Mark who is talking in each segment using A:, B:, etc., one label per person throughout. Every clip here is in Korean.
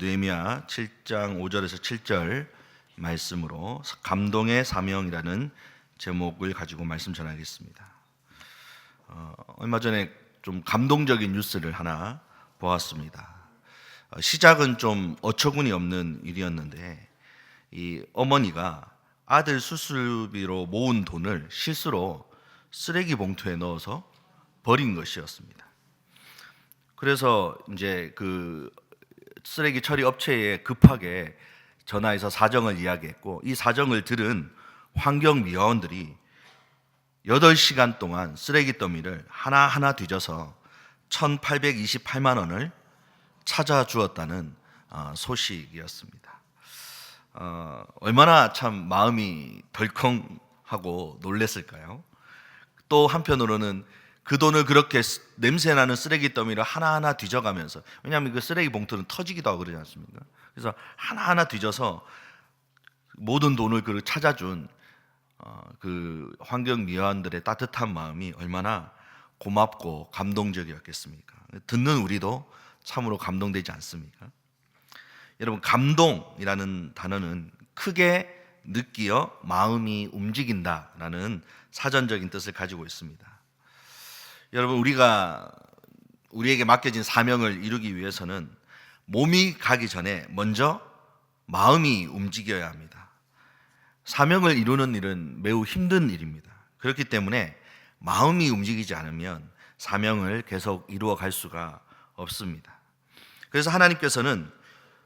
A: 느헤미야 7장 5절에서 7절 말씀으로 감동의 사명이라는 제목을 가지고 말씀 전하겠습니다. 얼마 전에 좀 감동적인 뉴스를 하나 보았습니다. 시작은 좀 어처구니 없는 일이었는데 이 어머니가 아들 수술비로 모은 돈을 실수로 쓰레기 봉투에 넣어서 버린 것이었습니다. 그래서 이제 그 쓰레기 처리 업체에 급하게 전화해서 사정을 이야기했고, 이 사정을 들은 환경미화원들이 8시간 동안 쓰레기 더미를 하나하나 뒤져서 1,828만 원을 찾아주었다는 소식이었습니다. 얼마나 참 마음이 덜컹하고 놀랐을까요? 또 한편으로는 그 돈을 그렇게 냄새나는 쓰레기 더미를 하나하나 뒤져가면서, 왜냐하면 그 쓰레기 봉투는 터지기도 하고 그러지 않습니까? 그래서 하나하나 뒤져서 모든 돈을 그 찾아준 그 환경미화원들의 따뜻한 마음이 얼마나 고맙고 감동적이었겠습니까? 듣는 우리도 참으로 감동되지 않습니까? 여러분, 감동이라는 단어는 크게 느끼어 마음이 움직인다라는 사전적인 뜻을 가지고 있습니다. 여러분, 우리에게 맡겨진 사명을 이루기 위해서는 몸이 가기 전에 먼저 마음이 움직여야 합니다. 사명을 이루는 일은 매우 힘든 일입니다. 그렇기 때문에 마음이 움직이지 않으면 사명을 계속 이루어 갈 수가 없습니다. 그래서 하나님께서는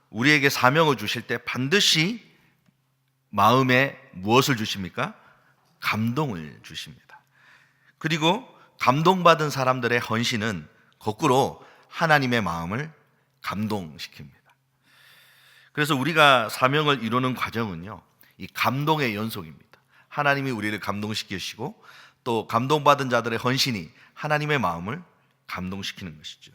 A: 우리에게 사명을 주실 때 반드시 마음에 무엇을 주십니까? 감동을 주십니다. 그리고 감동받은 사람들의 헌신은 거꾸로 하나님의 마음을 감동시킵니다. 그래서 우리가 사명을 이루는 과정은요, 이 감동의 연속입니다. 하나님이 우리를 감동시키시고 또 감동받은 자들의 헌신이 하나님의 마음을 감동시키는 것이죠.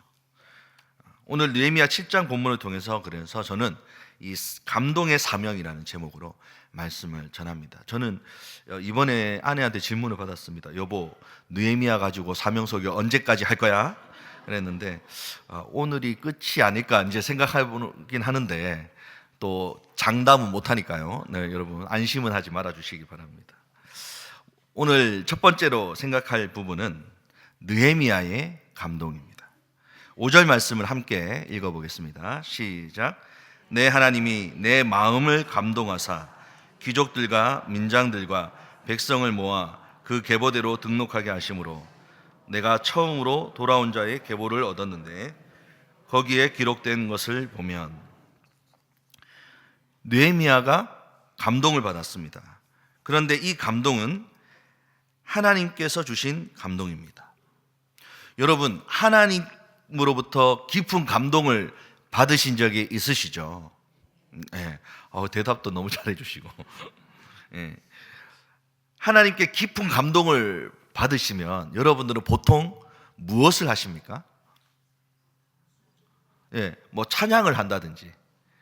A: 오늘 느헤미야 7장 본문을 통해서 그래서 저는 이 감동의 사명이라는 제목으로 말씀을 전합니다. 저는 이번에 아내한테 질문을 받았습니다. 여보, 느헤미야 가지고 사명 설교 언제까지 할 거야? 그랬는데 오늘이 끝이 아닐까 이제 생각해보긴 하는데 또 장담은 못하니까요. 네, 여러분 안심은 하지 말아주시기 바랍니다. 오늘 첫 번째로 생각할 부분은 느헤미야의 감동입니다. 5절 말씀을 함께 읽어보겠습니다. 시작. 내 하나님이 내 마음을 감동하사 귀족들과 민장들과 백성을 모아 그 계보대로 등록하게 하심으로 내가 처음으로 돌아온 자의 계보를 얻었는데 거기에 기록된 것을 보면, 느헤미야가 감동을 받았습니다. 그런데 이 감동은 하나님께서 주신 감동입니다. 여러분, 하나님으로부터 깊은 감동을 받으신 적이 있으시죠? 네. 대답도 너무 잘해 주시고. 네. 하나님께 깊은 감동을 받으시면 여러분들은 보통 무엇을 하십니까? 예, 뭐 찬양을 한다든지,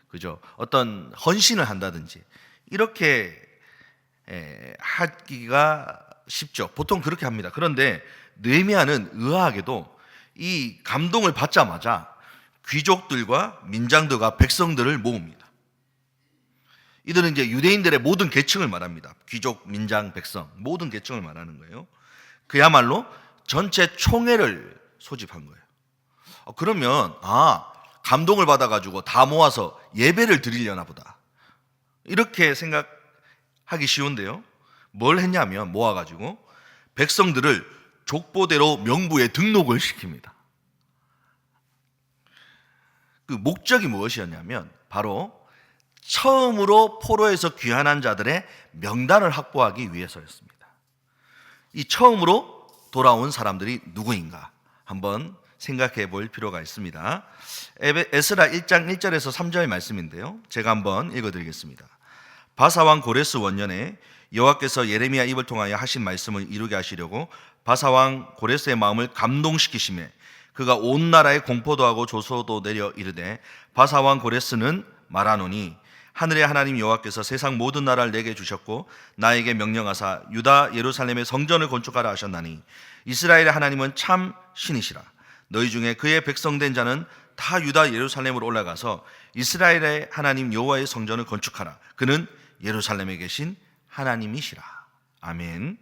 A: 그죠? 어떤 헌신을 한다든지, 이렇게 하기가 쉽죠. 보통 그렇게 합니다. 그런데 느헤미야는 의아하게도 이 감동을 받자마자 귀족들과 민장들과 백성들을 모읍니다. 이들은 이제 유대인들의 모든 계층을 말합니다. 귀족, 민장, 백성, 모든 계층을 말하는 거예요. 그야말로 전체 총회를 소집한 거예요. 그러면 감동을 받아가지고 다 모아서 예배를 드리려나 보다, 이렇게 생각하기 쉬운데요, 뭘 했냐면 모아가지고 백성들을 족보대로 명부에 등록을 시킵니다. 그 목적이 무엇이었냐면 바로 처음으로 포로에서 귀환한 자들의 명단을 확보하기 위해서였습니다. 이 처음으로 돌아온 사람들이 누구인가 한번 생각해 볼 필요가 있습니다. 에스라 1장 1절에서 3절 말씀인데요, 제가 한번 읽어드리겠습니다. 바사왕 고레스 원년에 여호와께서 예레미야 입을 통하여 하신 말씀을 이루게 하시려고 바사왕 고레스의 마음을 감동시키시매 그가 온 나라에 공포도 하고 조소도 내려 이르되, 바사왕 고레스는 말하노니 하늘의 하나님 여호와께서 세상 모든 나라를 내게 주셨고 나에게 명령하사 유다 예루살렘의 성전을 건축하라 하셨나니 이스라엘의 하나님은 참 신이시라. 너희 중에 그의 백성된 자는 다 유다 예루살렘으로 올라가서 이스라엘의 하나님 여호와의 성전을 건축하라. 그는 예루살렘에 계신 하나님이시라. 아멘.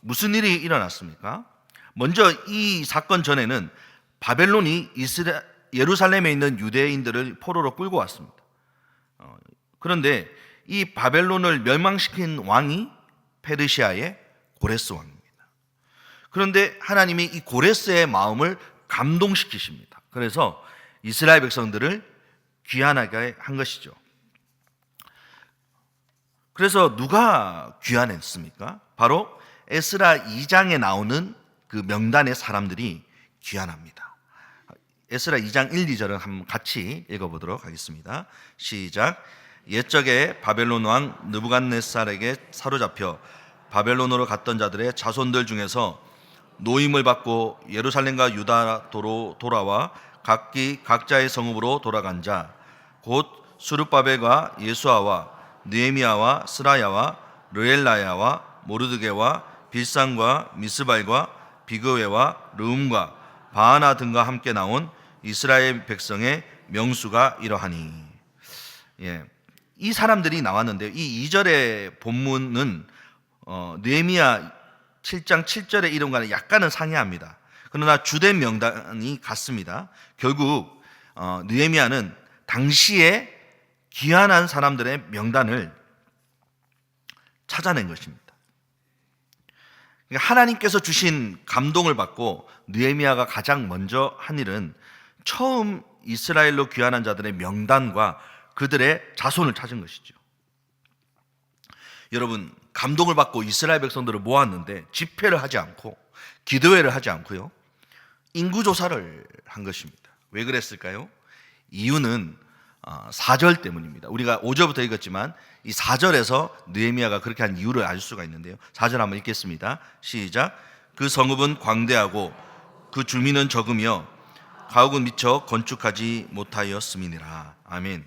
A: 무슨 일이 일어났습니까? 먼저 이 사건 전에는 바벨론이 예루살렘에 있는 유대인들을 포로로 끌고 왔습니다. 그런데 이 바벨론을 멸망시킨 왕이 페르시아의 고레스 왕입니다. 그런데 하나님이 이 고레스의 마음을 감동시키십니다. 그래서 이스라엘 백성들을 귀환하게 한 것이죠. 그래서 누가 귀환했습니까? 바로 에스라 2장에 나오는 그 명단의 사람들이 귀환합니다. 에스라 2장 1, 2절을 한번 같이 읽어보도록 하겠습니다. 시작. 옛적에 바벨론 왕 느부갓네살에게 사로잡혀 바벨론으로 갔던 자들의 자손들 중에서 노임을 받고 예루살렘과 유다도로 돌아와 각기 각자의 성읍으로 돌아간 자, 곧 수룹바벨과 예수아와 느헤미야와 스라야와 르엘라야와 모르드게와 빌산과 미스발과 비그웨와 르움과 바하나 등과 함께 나온 이스라엘 백성의 명수가 이러하니. 이 사람들이 나왔는데요. 이 2절의 본문은 느헤미야 7장 7절의 이름과는 약간은 상이합니다. 그러나 주된 명단이 같습니다. 결국 느헤미야는 당시에 귀환한 사람들의 명단을 찾아낸 것입니다. 그러니까 하나님께서 주신 감동을 받고 느헤미야가 가장 먼저 한 일은 처음 이스라엘로 귀환한 자들의 명단과 그들의 자손을 찾은 것이죠. 여러분, 감동을 받고 이스라엘 백성들을 모았는데 집회를 하지 않고 기도회를 하지 않고요, 인구조사를 한 것입니다. 왜 그랬을까요? 이유는 4절 때문입니다. 우리가 5절부터 읽었지만 이 4절에서 느헤미야가 그렇게 한 이유를 알 수가 있는데요. 4절 한번 읽겠습니다. 시작. 그 성읍은 광대하고 그 주민은 적으며 가옥은 미처 건축하지 못하였음이니라. 아멘.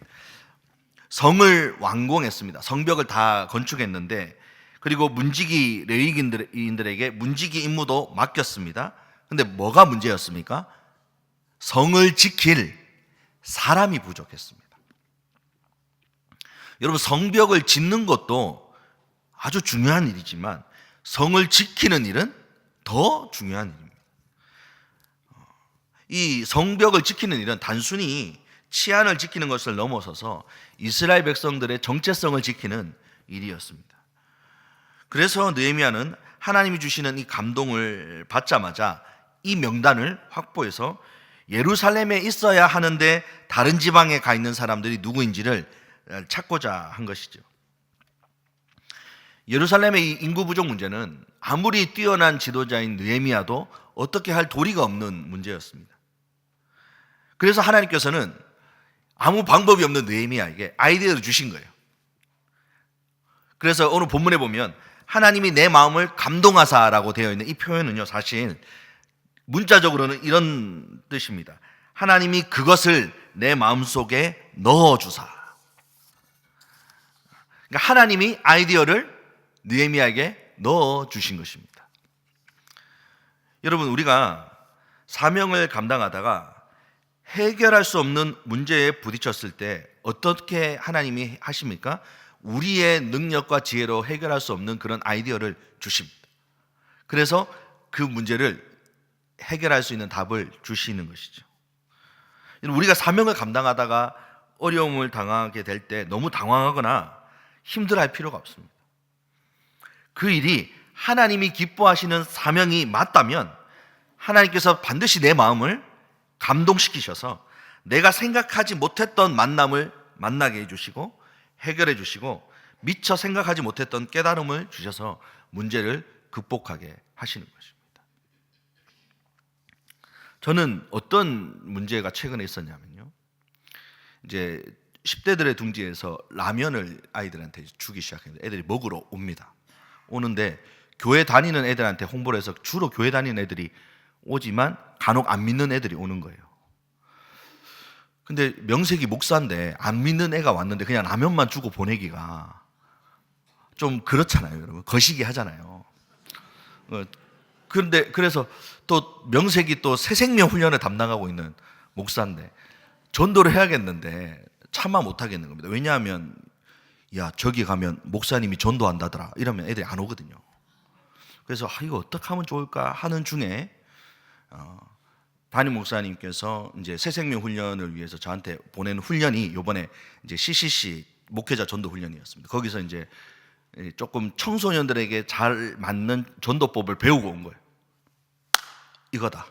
A: 성을 완공했습니다. 성벽을 다 건축했는데, 그리고 문지기 레위인들에게 문지기 임무도 맡겼습니다. 근데 뭐가 문제였습니까? 성을 지킬 사람이 부족했습니다. 여러분, 성벽을 짓는 것도 아주 중요한 일이지만 성을 지키는 일은 더 중요한 일입니다. 이 성벽을 지키는 일은 단순히 치안을 지키는 것을 넘어서서 이스라엘 백성들의 정체성을 지키는 일이었습니다. 그래서 느헤미야는 하나님이 주시는 이 감동을 받자마자 이 명단을 확보해서 예루살렘에 있어야 하는데 다른 지방에 가 있는 사람들이 누구인지를 찾고자 한 것이죠. 예루살렘의 이 인구 부족 문제는 아무리 뛰어난 지도자인 느헤미야도 어떻게 할 도리가 없는 문제였습니다. 그래서 하나님께서는 아무 방법이 없는 느헤미야에게 아이디어를 주신 거예요. 그래서 오늘 본문에 보면 하나님이 내 마음을 감동하사라고 되어 있는 이 표현은요, 사실 문자적으로는 이런 뜻입니다. 하나님이 그것을 내 마음속에 넣어주사. 그러니까 하나님이 아이디어를 느헤미야에게 넣어주신 것입니다. 여러분, 우리가 사명을 감당하다가 해결할 수 없는 문제에 부딪혔을 때 어떻게 하나님이 하십니까? 우리의 능력과 지혜로 해결할 수 없는 그런 아이디어를 주십니다. 그래서 그 문제를 해결할 수 있는 답을 주시는 것이죠. 우리가 사명을 감당하다가 어려움을 당하게 될 때 너무 당황하거나 힘들어할 필요가 없습니다. 그 일이 하나님이 기뻐하시는 사명이 맞다면 하나님께서 반드시 내 마음을 감동시키셔서 내가 생각하지 못했던 만남을 만나게 해주시고 해결해 주시고 미처 생각하지 못했던 깨달음을 주셔서 문제를 극복하게 하시는 것입니다. 저는 어떤 문제가 최근에 있었냐면요, 이제 10대들의 둥지에서 라면을 아이들한테 주기 시작했는데 애들이 먹으러 옵니다. 오는데 교회 다니는 애들한테 홍보를 해서 주로 교회 다니는 애들이 오지만 간혹 안 믿는 애들이 오는 거예요. 근데 명색이 목사인데 안 믿는 애가 왔는데 그냥 라면만 주고 보내기가 좀 그렇잖아요, 여러분. 거시기 하잖아요. 그런데 그래서 또 명색이 또 새생명 훈련을 담당하고 있는 목사인데 전도를 해야겠는데 차마 못하겠는 겁니다. 왜냐하면 야 저기 가면 목사님이 전도한다더라 이러면 애들이 안 오거든요. 그래서 이거 어떻게 하면 좋을까 하는 중에 담임 목사님께서 이제 새생명 훈련을 위해서 저한테 보낸 훈련이 이번에 이제 CCC 목회자 전도 훈련이었습니다. 거기서 이제 조금 청소년들에게 잘 맞는 전도법을 배우고 온 거예요. 이거다.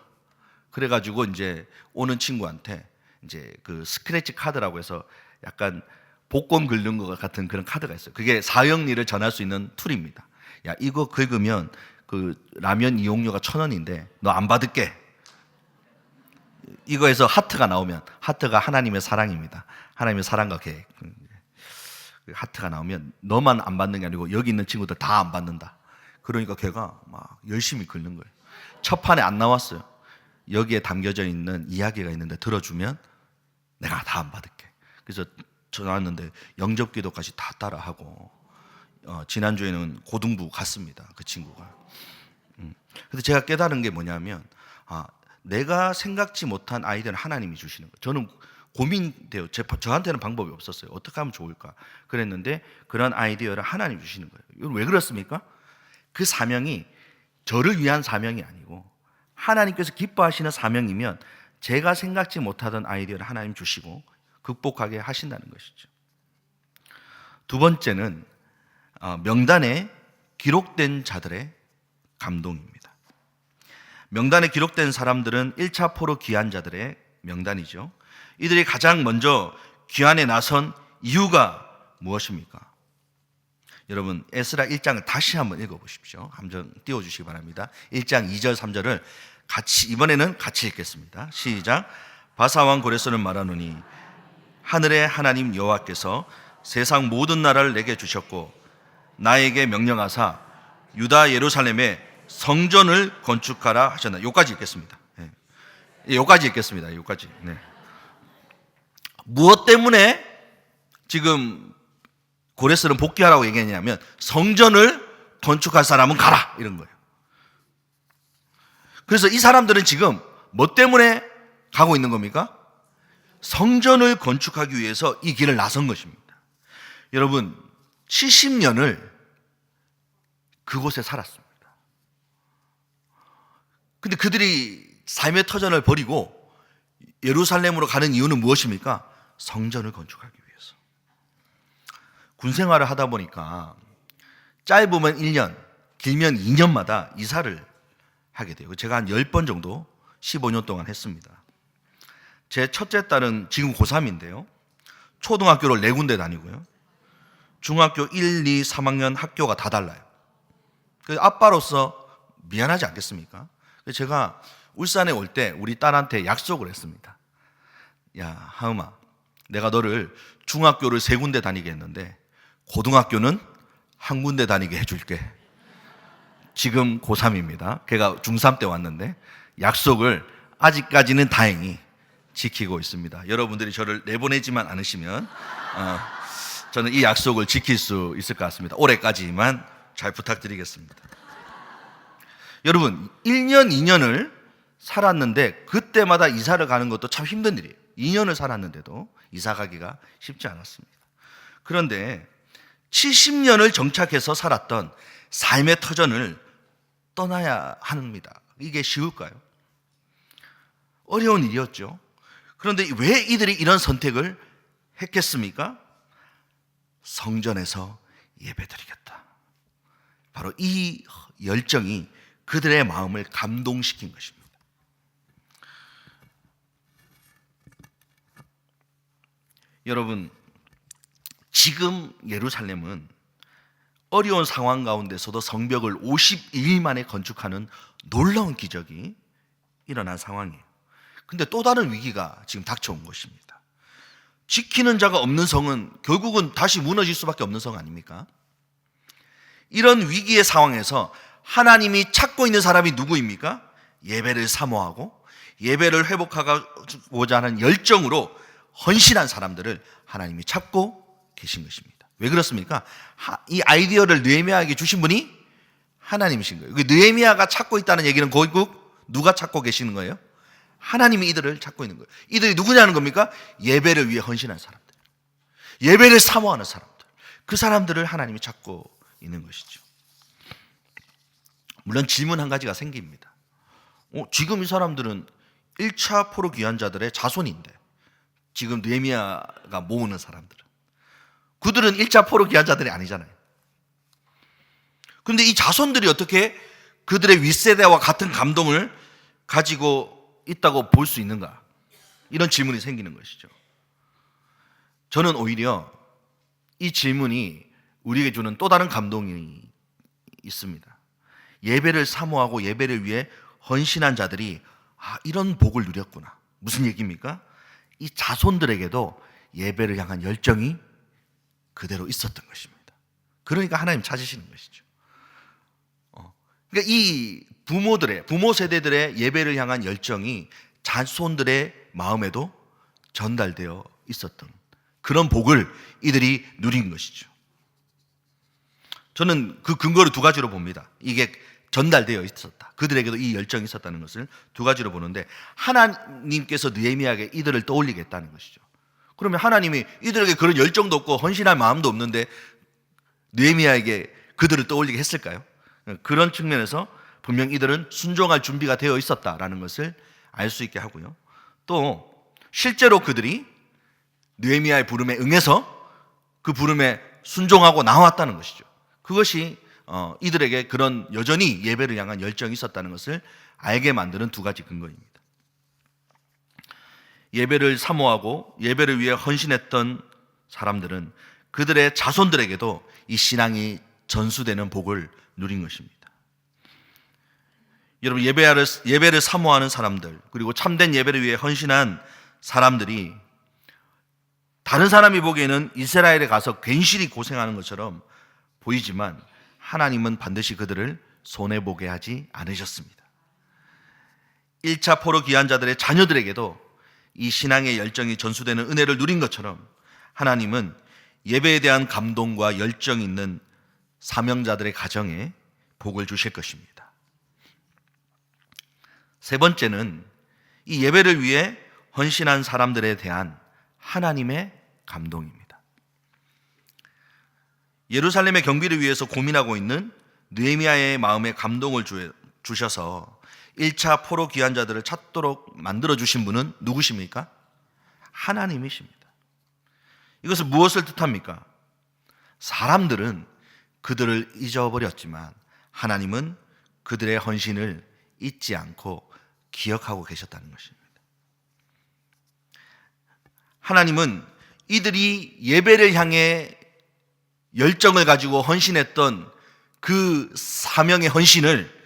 A: 그래가지고 이제 오는 친구한테 이제 그 스크래치 카드라고 해서 약간 복권 긁는 것 같은 그런 카드가 있어요. 그게 사형리를 전할 수 있는 툴입니다. 야 이거 긁으면 그 라면 이용료가 1,000원인데 너 안 받을게. 이거에서 하트가 나오면 하트가 하나님의 사랑입니다. 하나님의 사랑과 계획. 하트가 나오면 너만 안 받는 게 아니고 여기 있는 친구들 다 안 받는다. 그러니까 걔가 막 열심히 긁는 거예요. 첫 판에 안 나왔어요. 여기에 담겨져 있는 이야기가 있는데 들어주면 내가 다 안 받을게. 그래서 전화 왔는데 영접기도까지 다 따라하고 지난주에는 고등부 갔습니다. 그 친구가. 근데 제가 깨달은 게 뭐냐면 내가 생각지 못한 아이디어는 하나님이 주시는 거예요. 저는 고민돼요. 저한테는 방법이 없었어요. 어떻게 하면 좋을까? 그랬는데 그런 아이디어를 하나님이 주시는 거예요. 이건 왜 그렇습니까? 그 사명이 저를 위한 사명이 아니고 하나님께서 기뻐하시는 사명이면 제가 생각지 못하던 아이디어를 하나님 주시고 극복하게 하신다는 것이죠. 두 번째는 명단에 기록된 자들의 감동입니다. 명단에 기록된 사람들은 1차 포로 귀환 자들의 명단이죠. 이들이 가장 먼저 귀환에 나선 이유가 무엇입니까? 여러분 에스라 1장을 다시 한번 읽어보십시오. 한번 띄워주시기 바랍니다. 1장 2절 3절을 이번에는 같이 읽겠습니다. 시작. 바사왕 고레스는 말하노니 하늘의 하나님 여호와께서 세상 모든 나라를 내게 주셨고 나에게 명령하사 유다 예루살렘에 성전을 건축하라 하셨나. 여기까지 읽겠습니다. 네. 여기까지 읽겠습니다. 여기까지. 네. 무엇 때문에 지금 고레스는 복귀하라고 얘기했냐면 성전을 건축할 사람은 가라 이런 거예요. 그래서 이 사람들은 지금 뭐 때문에 가고 있는 겁니까? 성전을 건축하기 위해서 이 길을 나선 것입니다. 여러분 70년을 그곳에 살았습니다. 근데 그들이 삶의 터전을 버리고 예루살렘으로 가는 이유는 무엇입니까? 성전을 건축하기 위해서. 군 생활을 하다 보니까 짧으면 1년, 길면 2년마다 이사를 하게 돼요. 제가 한 10번 정도 15년 동안 했습니다. 제 첫째 딸은 지금 고3인데요. 초등학교를 4군데 다니고요. 중학교 1, 2, 3학년 학교가 다 달라요. 그래서 아빠로서 미안하지 않겠습니까? 제가 울산에 올 때 우리 딸한테 약속을 했습니다. 야, 하음아, 내가 너를 중학교를 3군데 다니게 했는데 고등학교는 1군데 다니게 해줄게. 지금 고3입니다. 걔가 중3 때 왔는데 약속을 아직까지는 다행히 지키고 있습니다. 여러분들이 저를 내보내지만 않으시면 저는 이 약속을 지킬 수 있을 것 같습니다. 올해까지만 잘 부탁드리겠습니다. 여러분 1년 2년을 살았는데 그때마다 이사를 가는 것도 참 힘든 일이에요. 2년을 살았는데도 이사 가기가 쉽지 않았습니다. 그런데 70년을 정착해서 살았던 삶의 터전을 떠나야 합니다. 이게 쉬울까요? 어려운 일이었죠. 그런데 왜 이들이 이런 선택을 했겠습니까? 성전에서 예배드리겠다. 바로 이 열정이 그들의 마음을 감동시킨 것입니다. 여러분, 지금 예루살렘은 어려운 상황 가운데서도 성벽을 52일 만에 건축하는 놀라운 기적이 일어난 상황이에요. 근데 또 다른 위기가 지금 닥쳐온 것입니다. 지키는 자가 없는 성은 결국은 다시 무너질 수밖에 없는 성 아닙니까? 이런 위기의 상황에서 하나님이 찾고 있는 사람이 누구입니까? 예배를 사모하고 예배를 회복하고자 하는 열정으로 헌신한 사람들을 하나님이 찾고 계신 것입니다. 왜 그렇습니까? 이 아이디어를 느헤미야에게 주신 분이 하나님이신 거예요. 느헤미야가 찾고 있다는 얘기는 결국 누가 찾고 계시는 거예요? 하나님이 이들을 찾고 있는 거예요. 이들이 누구냐는 겁니까? 예배를 위해 헌신한 사람들, 예배를 사모하는 사람들, 그 사람들을 하나님이 찾고 있는 것이죠. 물론 질문 한 가지가 생깁니다. 지금 이 사람들은 1차 포로 귀환자들의 자손인데, 지금 느헤미야가 모으는 사람들은, 그들은 1차 포로 귀환자들이 아니잖아요. 그런데 이 자손들이 어떻게 그들의 윗세대와 같은 감동을 가지고 있다고 볼 수 있는가? 이런 질문이 생기는 것이죠. 저는 오히려 이 질문이 우리에게 주는 또 다른 감동이 있습니다. 예배를 사모하고 예배를 위해 헌신한 자들이 이런 복을 누렸구나. 무슨 얘기입니까? 이 자손들에게도 예배를 향한 열정이 그대로 있었던 것입니다. 그러니까 하나님 찾으시는 것이죠. 그러니까 이 부모 세대들의 예배를 향한 열정이 자손들의 마음에도 전달되어 있었던 그런 복을 이들이 누린 것이죠. 저는 그 근거를 두 가지로 봅니다. 이게 전달되어 있었다, 그들에게도 이 열정이 있었다는 것을 두 가지로 보는데, 하나님께서 느헤미야에게 이들을 떠올리겠다는 것이죠. 그러면 하나님이 이들에게 그런 열정도 없고 헌신할 마음도 없는데 느헤미야에게 그들을 떠올리게 했을까요? 그런 측면에서 분명 이들은 순종할 준비가 되어 있었다라는 것을 알 수 있게 하고요. 또 실제로 그들이 느헤미야의 부름에 응해서 그 부름에 순종하고 나왔다는 것이죠. 그것이 이들에게 그런 여전히 예배를 향한 열정이 있었다는 것을 알게 만드는 두 가지 근거입니다. 예배를 사모하고 예배를 위해 헌신했던 사람들은 그들의 자손들에게도 이 신앙이 전수되는 복을 누린 것입니다. 여러분, 예배를 사모하는 사람들, 그리고 참된 예배를 위해 헌신한 사람들이 다른 사람이 보기에는 이스라엘에 가서 괜시리 고생하는 것처럼 보이지만 하나님은 반드시 그들을 손해보게 하지 않으셨습니다. 1차 포로 귀환자들의 자녀들에게도 이 신앙의 열정이 전수되는 은혜를 누린 것처럼 하나님은 예배에 대한 감동과 열정이 있는 사명자들의 가정에 복을 주실 것입니다. 세 번째는 이 예배를 위해 헌신한 사람들에 대한 하나님의 감동입니다. 예루살렘의 경비를 위해서 고민하고 있는 느헤미야의 마음에 감동을 주셔서 1차 포로 귀환자들을 찾도록 만들어주신 분은 누구십니까? 하나님이십니다. 이것은 무엇을 뜻합니까? 사람들은 그들을 잊어버렸지만 하나님은 그들의 헌신을 잊지 않고 기억하고 계셨다는 것입니다. 하나님은 이들이 예배를 향해 열정을 가지고 헌신했던 그 사명의 헌신을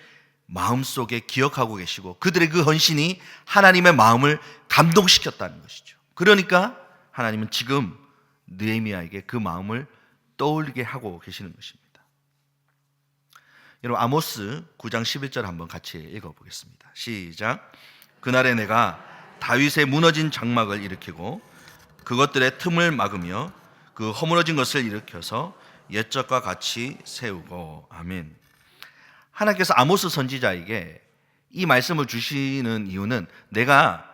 A: 마음속에 기억하고 계시고 그들의 그 헌신이 하나님의 마음을 감동시켰다는 것이죠. 그러니까 하나님은 지금 느헤미야에게 그 마음을 떠올리게 하고 계시는 것입니다. 여러분, 아모스 9장 11절 한번 같이 읽어보겠습니다. 시작. 그날에 내가 다윗의 무너진 장막을 일으키고 그것들의 틈을 막으며 그 허물어진 것을 일으켜서 옛적과 같이 세우고. 아멘. 하나님께서 아모스 선지자에게 이 말씀을 주시는 이유는 내가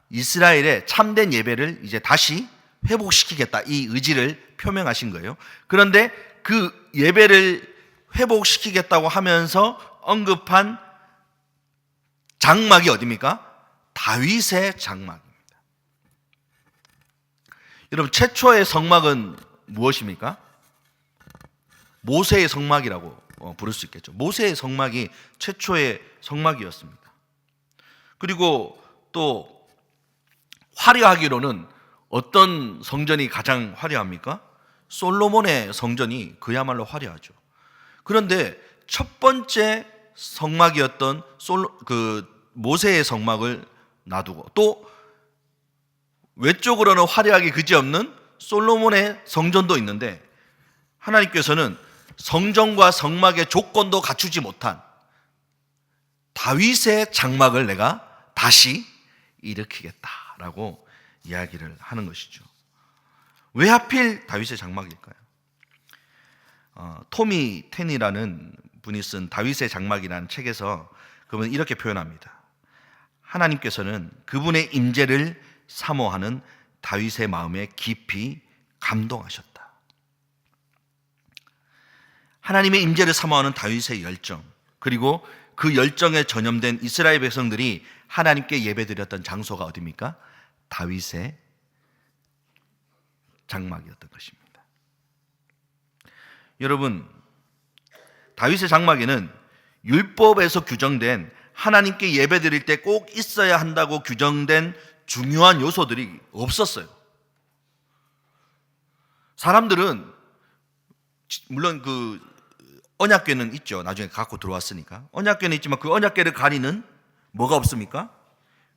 A: 이스라엘의 참된 예배를 이제 다시 회복시키겠다, 이 의지를 표명하신 거예요. 그런데 그 예배를 회복시키겠다고 하면서 언급한 장막이 어디입니까? 다윗의 장막입니다. 여러분, 최초의 성막은 무엇입니까? 모세의 성막이라고 부를 수 있겠죠. 모세의 성막이 최초의 성막이었습니다. 그리고 또 화려하기로는 어떤 성전이 가장 화려합니까? 솔로몬의 성전이 그야말로 화려하죠. 그런데 첫 번째 성막이었던 모세의 성막을 놔두고 또 외쪽으로는 화려하게 그지없는 솔로몬의 성전도 있는데 하나님께서는 성전과 성막의 조건도 갖추지 못한 다윗의 장막을 내가 다시 일으키겠다라고 이야기를 하는 것이죠. 왜 하필 다윗의 장막일까요? 토미 텐이라는 분이 쓴 다윗의 장막이라는 책에서 그분은 이렇게 표현합니다. 하나님께서는 그분의 임재를 사모하는 다윗의 마음에 깊이 감동하셨다. 하나님의 임재를 사모하는 다윗의 열정, 그리고 그 열정에 전염된 이스라엘 백성들이 하나님께 예배드렸던 장소가 어디입니까? 다윗의 장막이었던 것입니다. 여러분, 다윗의 장막에는 율법에서 규정된 하나님께 예배드릴 때 꼭 있어야 한다고 규정된 중요한 요소들이 없었어요. 사람들은 물론 그 언약궤는 있죠. 나중에 갖고 들어왔으니까. 언약궤는 있지만 그 언약궤를 가리는 뭐가 없습니까?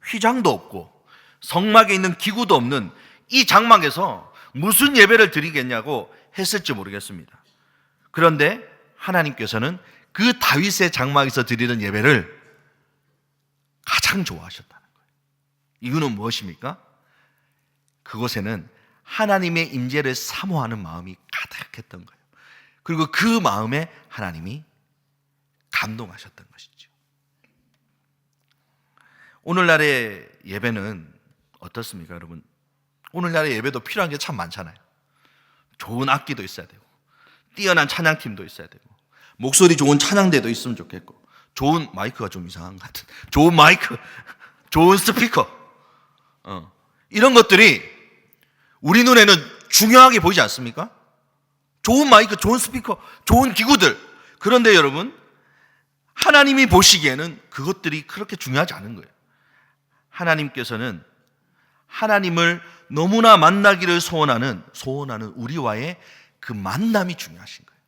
A: 휘장도 없고 성막에 있는 기구도 없는 이 장막에서 무슨 예배를 드리겠냐고 했을지 모르겠습니다. 그런데 하나님께서는 그 다윗의 장막에서 드리는 예배를 가장 좋아하셨다는 거예요. 이유는 무엇입니까? 그곳에는 하나님의 임재를 사모하는 마음이 가득했던 거예요. 그리고 그 마음에 하나님이 감동하셨던 것이죠. 오늘날의 예배는 어떻습니까, 여러분? 오늘날의 예배도 필요한 게 참 많잖아요. 좋은 악기도 있어야 되고, 뛰어난 찬양팀도 있어야 되고, 목소리 좋은 찬양대도 있으면 좋겠고, 좋은 마이크가 좀 이상한 것 같은, 좋은 마이크, 좋은 스피커, 이런 것들이 우리 눈에는 중요하게 보이지 않습니까? 좋은 마이크, 좋은 스피커, 좋은 기구들. 그런데 여러분, 하나님이 보시기에는 그것들이 그렇게 중요하지 않은 거예요. 하나님께서는 하나님을 너무나 만나기를 소원하는 우리와의 그 만남이 중요하신 거예요.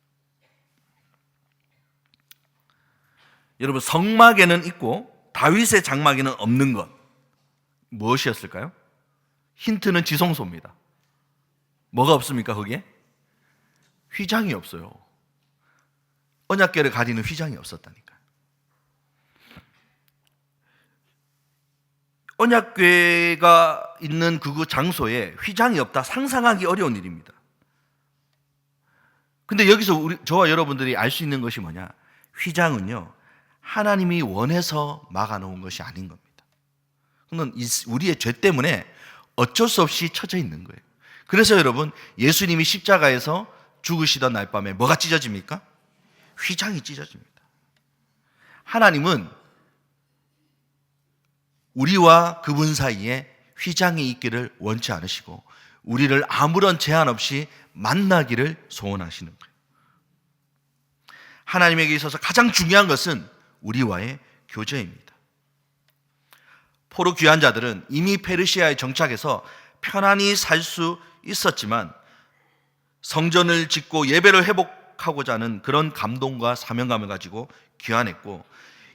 A: 여러분, 성막에는 있고 다윗의 장막에는 없는 것 무엇이었을까요? 힌트는 지성소입니다. 뭐가 없습니까, 거기에? 휘장이 없어요. 언약궤를 가리는 휘장이 없었다니까요. 언약궤가 있는 그 장소에 휘장이 없다, 상상하기 어려운 일입니다. 근데 여기서 저와 여러분들이 알 수 있는 것이 뭐냐? 휘장은요, 하나님이 원해서 막아놓은 것이 아닌 겁니다. 그건 우리의 죄 때문에 어쩔 수 없이 쳐져 있는 거예요. 그래서 여러분, 예수님이 십자가에서 죽으시던 날 밤에 뭐가 찢어집니까? 휘장이 찢어집니다. 하나님은 우리와 그분 사이에 휘장이 있기를 원치 않으시고 우리를 아무런 제한 없이 만나기를 소원하시는 거예요. 하나님에게 있어서 가장 중요한 것은 우리와의 교제입니다. 포로 귀환 자들은 이미 페르시아에 정착해서 편안히 살 수 있었지만 성전을 짓고 예배를 회복하고자 하는 그런 감동과 사명감을 가지고 귀환했고,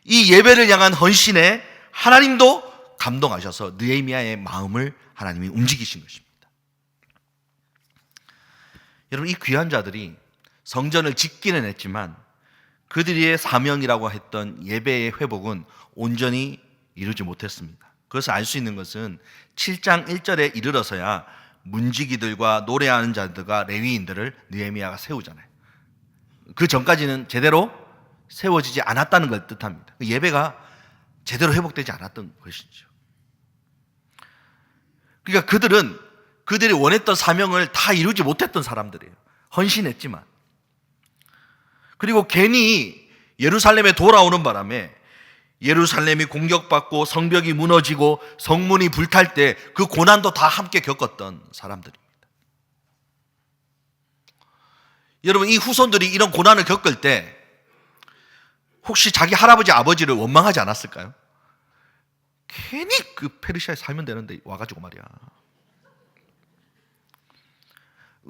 A: 이 예배를 향한 헌신에 하나님도 감동하셔서 느헤미야의 마음을 하나님이 움직이신 것입니다. 여러분, 이 귀한 자들이 성전을 짓기는 했지만 그들의 사명이라고 했던 예배의 회복은 온전히 이루지 못했습니다. 그것을 알 수 있는 것은 7장 1절에 이르러서야 문지기들과 노래하는 자들과 레위인들을 느헤미야가 세우잖아요. 그 전까지는 제대로 세워지지 않았다는 걸 뜻합니다. 예배가 제대로 회복되지 않았던 것이죠. 그러니까 그들이 원했던 사명을 다 이루지 못했던 사람들이에요. 헌신했지만. 그리고 괜히 예루살렘에 돌아오는 바람에 예루살렘이 공격받고 성벽이 무너지고 성문이 불탈 때 그 고난도 다 함께 겪었던 사람들입니다. 여러분, 이 후손들이 이런 고난을 겪을 때 혹시 자기 할아버지 아버지를 원망하지 않았을까요? 괜히 그 페르시아에 살면 되는데 와가지고 말이야.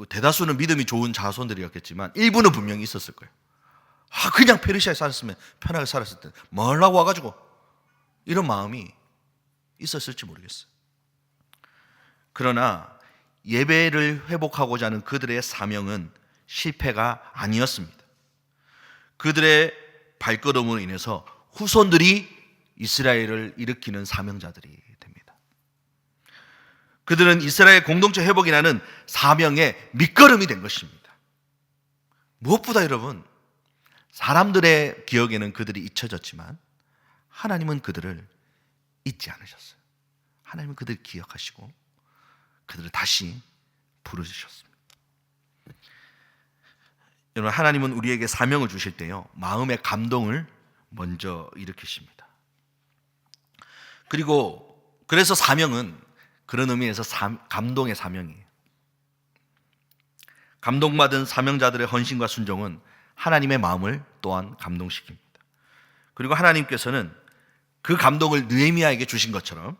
A: 대다수는 믿음이 좋은 자손들이었겠지만 일부는 분명히 있었을 거예요. 그냥 페르시아에 살았으면 편하게 살았을 텐데 뭘 하고 와가지고, 이런 마음이 있었을지 모르겠어요. 그러나 예배를 회복하고자 하는 그들의 사명은 실패가 아니었습니다. 그들의 발걸음으로 인해서 후손들이 이스라엘을 일으키는 사명자들이 됩니다. 그들은 이스라엘 공동체 회복이라는 사명의 밑거름이 된 것입니다. 무엇보다 여러분, 사람들의 기억에는 그들이 잊혀졌지만 하나님은 그들을 잊지 않으셨어요. 하나님은 그들을 기억하시고 그들을 다시 부르셨습니다. 여러분, 하나님은 우리에게 사명을 주실 때요, 마음의 감동을 먼저 일으키십니다. 그래서 사명은 그런 의미에서 감동의 사명이에요. 감동받은 사명자들의 헌신과 순종은 하나님의 마음을 또한 감동시킵니다. 그리고 하나님께서는 그 감동을 느헤미야에게 주신 것처럼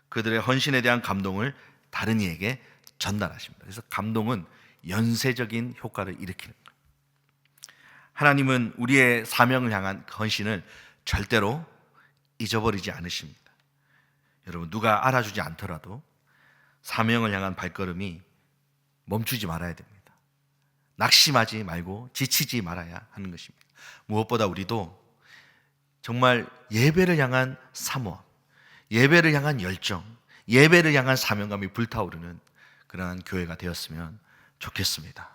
A: 그들의 헌신에 대한 감동을 다른 이에게 전달하십니다. 그래서 감동은 연쇄적인 효과를 일으키는 거예요. 하나님은 우리의 사명을 향한 헌신을 절대로 잊어버리지 않으십니다. 여러분, 누가 알아주지 않더라도 사명을 향한 발걸음이 멈추지 말아야 됩니다. 낙심하지 말고 지치지 말아야 하는 것입니다. 무엇보다 우리도 정말 예배를 향한 사모함, 예배를 향한 열정, 예배를 향한 사명감이 불타오르는 그러한 교회가 되었으면 좋겠습니다.